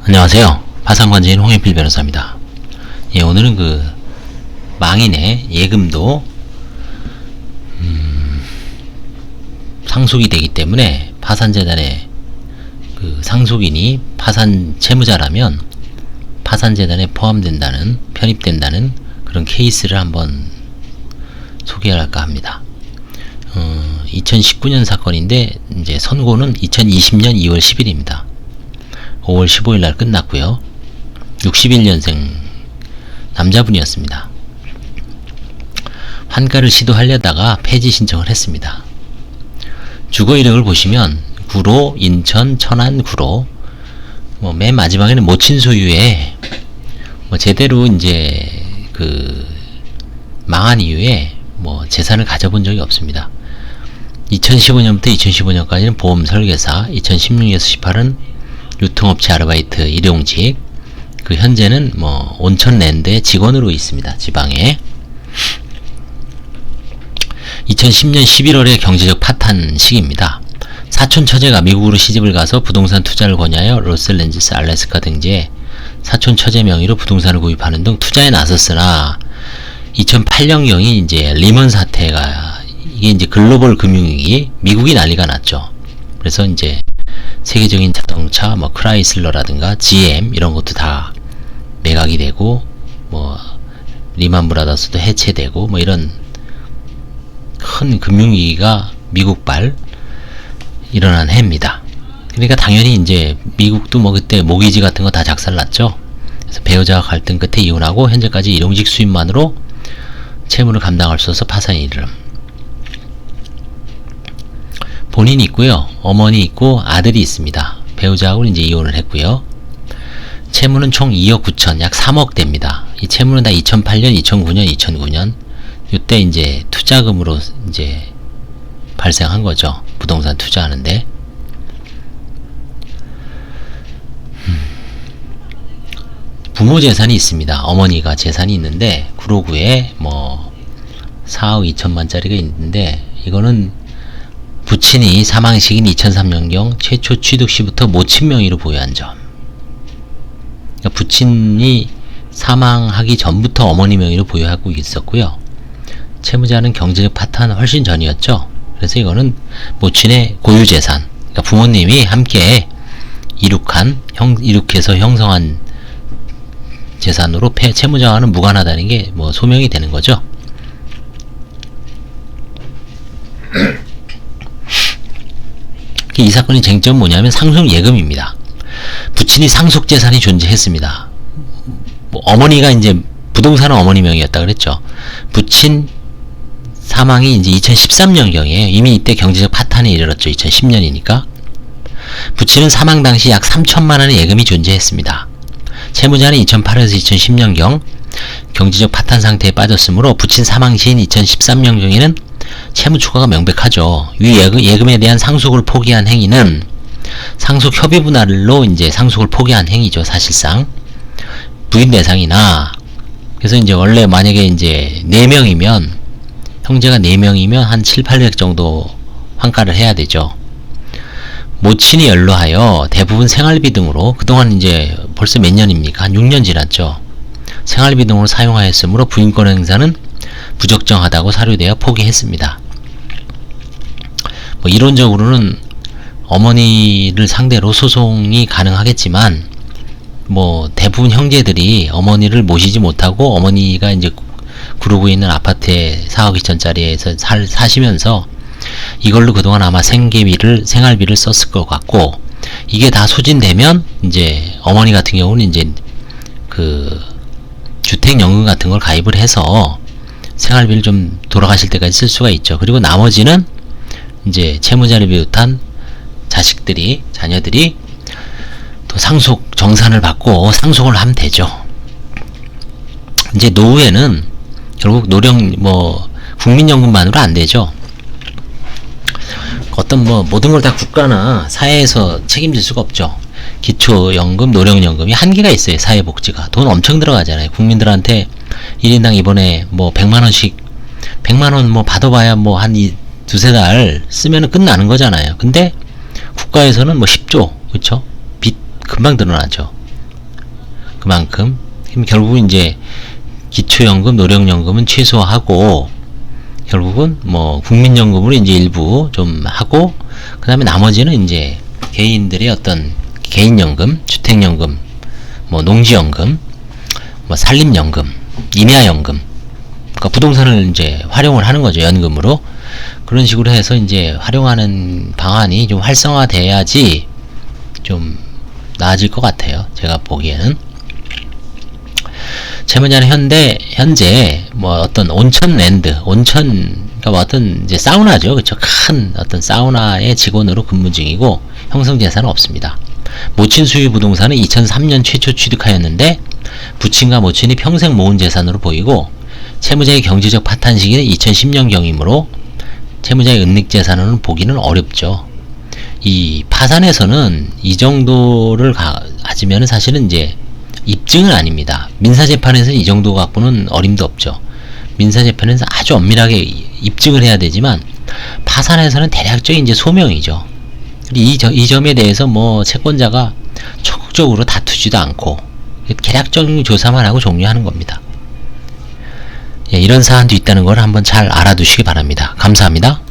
안녕하세요. 파산관제인 홍혜필 변호사입니다. 예, 오늘은 망인의 예금도 상속이 되기 때문에 파산재단의 상속인이 파산 채무자라면 파산재단에 포함된다는, 편입된다는 그런 케이스를 한번 소개할까 합니다. 2019년 사건인데 이제 선고는 2020년 2월 10일입니다. 5월 15일 날 끝났고요. 61년생 남자분이었습니다. 환가를 시도하려다가 폐지 신청을 했습니다. 주거 이력을 보시면 구로, 인천, 천안, 구로, 맨 마지막에는 모친 소유에 제대로 이제 망한 이후에 재산을 가져본 적이 없습니다. 2015년부터 2015년까지는 보험 설계사, 2016에서 18은 유통업체 아르바이트 일용직, 현재는 온천랜드의 직원으로 있습니다. 지방에. 2010년 11월에 경제적 파탄 시기입니다. 사촌 처제가 미국으로 시집을 가서 부동산 투자를 권유하여 로스앤젤레스, 알래스카 등지에 사촌 처제 명의로 부동산을 구입하는 등 투자에 나섰으나 2008년경이 이제 리먼 사태가, 이게 이제 글로벌 금융위기, 미국이 난리가 났죠. 그래서 이제 세계적인 자동차, 크라이슬러라든가 GM 이런 것도 다 매각이 되고, 리만 브라더스도 해체되고, 이런 큰 금융위기가 미국발 일어난 해입니다. 그러니까 당연히 이제 미국도 그때 모기지 같은 거 다 작살났죠. 그래서 배우자와 갈등 끝에 이혼하고 현재까지 일용직 수입만으로 채무를 감당할 수 없어 파산에 이르름. 본인이 있고요. 어머니 있고 아들이 있습니다. 배우자하고 이제 이혼을 했고요. 채무는 총 2억 9천, 약 3억 됩니다. 이 채무는 다 2008년, 2009년, 2009년 이때 이제 투자금으로 이제 발생한 거죠. 부동산 투자하는데. 부모 재산이 있습니다. 어머니가 재산이 있는데 구로구에 4억 2천만짜리가 있는데, 이거는 부친이 사망 시기인 2003년경 최초 취득 시부터 모친 명의로 보유한 점. 그러니까 부친이 사망하기 전부터 어머니 명의로 보유하고 있었고요. 채무자는 경제적 파탄 훨씬 전이었죠. 그래서 이거는 모친의 고유재산, 그러니까 부모님이 함께 이룩해서 형성한 재산으로 채무자와는 무관하다는 게 소명이 되는 거죠. 이 사건의 쟁점은 뭐냐면 상속예금입니다. 부친이 상속재산이 존재했습니다. 어머니가 이제 부동산은 어머니 명의였다 그랬죠. 부친 사망이 이제 2013년경이에요. 이미 이때 경제적 파탄에 이르렀죠. 2010년이니까. 부친은 사망 당시 약 3천만원의 예금이 존재했습니다. 채무자는 2008에서 2010년경 경제적 파탄 상태에 빠졌으므로 부친 사망 시인 2013년경에는 채무 추가가 명백하죠. 위 예금에 대한 상속을 포기한 행위는 상속 협의 분할로 이제 상속을 포기한 행위죠. 사실상 부인 대상이나, 그래서 이제 원래 만약에 이제 4명이면, 형제가 4명이면 한 7, 800 정도 환가를 해야 되죠. 모친이 연로하여 대부분 생활비 등으로, 그동안 이제 벌써 몇 년입니까? 한 6년 지났죠. 생활비 등으로 사용하였으므로 부인권 행사는 부적정하다고 사료되어 포기했습니다. 이론적으로는 어머니를 상대로 소송이 가능하겠지만, 대부분 형제들이 어머니를 모시지 못하고 어머니가 이제 구로구에 있는 아파트에 4억 2천짜리에서 사시면서 이걸로 그동안 아마 생활비를 썼을 것 같고, 이게 다 소진되면 이제 어머니 같은 경우는 이제 주택연금 같은 걸 가입을 해서 생활비를 좀 돌아가실 때까지 쓸 수가 있죠. 그리고 나머지는 이제 채무자를 비롯한 자녀들이 또 상속 정산을 받고 상속을 하면 되죠. 이제 노후에는 결국 국민연금만으로 안 되죠. 어떤 모든 걸 다 국가나 사회에서 책임질 수가 없죠. 기초연금, 노령연금이 한계가 있어요. 사회복지가 돈 엄청 들어가잖아요. 국민들한테 1인당 이번에 100만원씩 100만원 받아봐야 한 두세 달 쓰면은 끝나는 거잖아요. 근데 국가에서는 10조, 그쵸? 빚 금방 드러나죠. 그만큼. 그럼 결국은 이제 기초연금, 노령연금은 최소화하고, 결국은 뭐 국민연금으로 이제 일부 좀 하고, 그 다음에 나머지는 이제 개인들의 어떤 개인연금, 주택연금, 뭐 농지연금, 뭐 산림연금, 임야연금, 그러니까 부동산을 이제 활용을 하는 거죠, 연금으로. 그런 식으로 해서 이제 활용하는 방안이 좀 활성화돼야지 좀 나아질 것 같아요, 제가 보기에는. 채무자는 현재 뭐 어떤 온천랜드, 그러니까 뭐 어떤 이제 사우나죠, 그쵸? 큰 어떤 사우나의 직원으로 근무 중이고 형성재산은 없습니다. 모친 수유 부동산은 2003년 최초 취득하였는데 부친과 모친이 평생 모은 재산으로 보이고 채무자의 경제적 파탄 시기는 2010년경이므로 채무자의 은닉재산으로는 보기는 어렵죠. 이 파산에서는 이 정도를 가지면 사실은 이제 입증은 아닙니다. 민사재판에서는 이 정도 갖고는 어림도 없죠. 민사재판에서 아주 엄밀하게 입증을 해야 되지만 파산에서는 대략적인 이제 소명이죠. 이 점에 대해서 뭐 채권자가 적극적으로 다투지도 않고 계략적인 조사만 하고 종료하는 겁니다. 예, 이런 사안도 있다는 걸 한번 잘 알아두시기 바랍니다. 감사합니다.